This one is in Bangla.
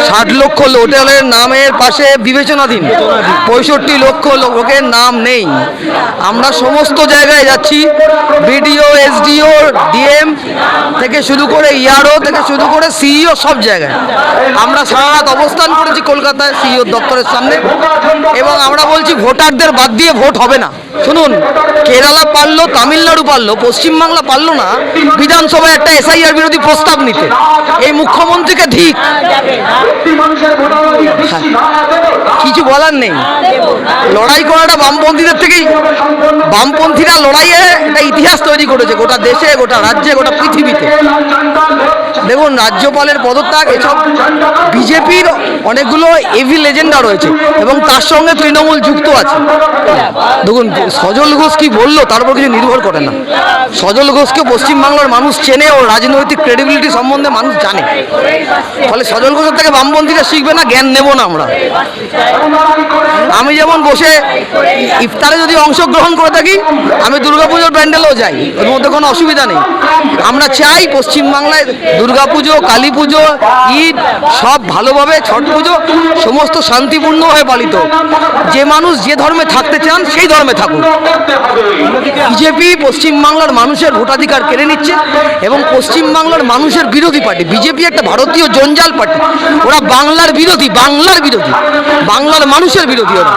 60 লক্ষ হোটেলের নামের পাশে বিবেচনাধীন 65 লক্ষ লোকের নাম নেই। আমরা সমস্ত জায়গায় যাচ্ছি, বিডিও, এসডিও, ডিএম থেকে শুরু করে ইআরও থেকে শুরু করে সিইও, সব জায়গায় আমরা সারা রাত অবস্থান করেছি কলকাতায় সিইও দপ্তরের সামনে। এবং আমরা বলছি ভোটারদের বাদ দিয়ে ভোট হবে না। শুনুন, কেরালা পারলো, তামিলনাড়ু পারলো, পশ্চিমবাংলা পারলো না বিধানসভায় একটা এসআইআর বিরোধী প্রস্তাব নিতে। এই মুখ্যমন্ত্রীকে ধিক, কিছু বলার নেই। লড়াই করাটা বামপন্থীদের থেকেই, বামপন্থীরা লড়াইয়ে একটা ইতিহাস তৈরি করেছে গোটা দেশে, গোটা রাজ্যে, গোটা পৃথিবীতে। দেখুন, রাজ্যপালের পদত্যাগ, এসব বিজেপির অনেকগুলো এভিল এজেন্ডা রয়েছে এবং তার সঙ্গে তৃণমূল যুক্ত আছে। দেখুন, সজল ঘোষ কি বললো তার উপর কিছু নির্ভর করে না। সজল ঘোষকে পশ্চিমবাংলার মানুষ চেনে, ও রাজনৈতিক ক্রেডিবিলিটি সম্বন্ধে মানুষ জানে। ফলে সজল ঘোষের থেকে বামপন্থীরা শিখবে না, জ্ঞান নেব না আমরা। আমি যেমন বসে ইফতারে যদি অংশগ্রহণ করে থাকি, আমি দুর্গাপুজোর প্যান্ডেলেও যাই, এর মধ্যে কোনো অসুবিধা নেই। আমরা চাই পশ্চিমবাংলায় দুর্গাপুজো, কালী পুজো, ঈদ সব ভালোভাবে, ছট পুজো সমস্ত শান্তিপূর্ণভাবে পালিত। যে মানুষ যে ধর্মে থাকতে চান সেই ধর্মে থাকুন। বিজেপি পশ্চিমবাংলার মানুষের ভোটাধিকার কেড়ে নিচ্ছে এবং পশ্চিমবাংলার মানুষের বিরোধী পার্টি। বিজেপি একটা ভারতীয় জঞ্জাল পার্টি, ওরা বাংলার বিরোধী, বাংলার বিরোধী, বাংলার মানুষের বিরোধী ওরা।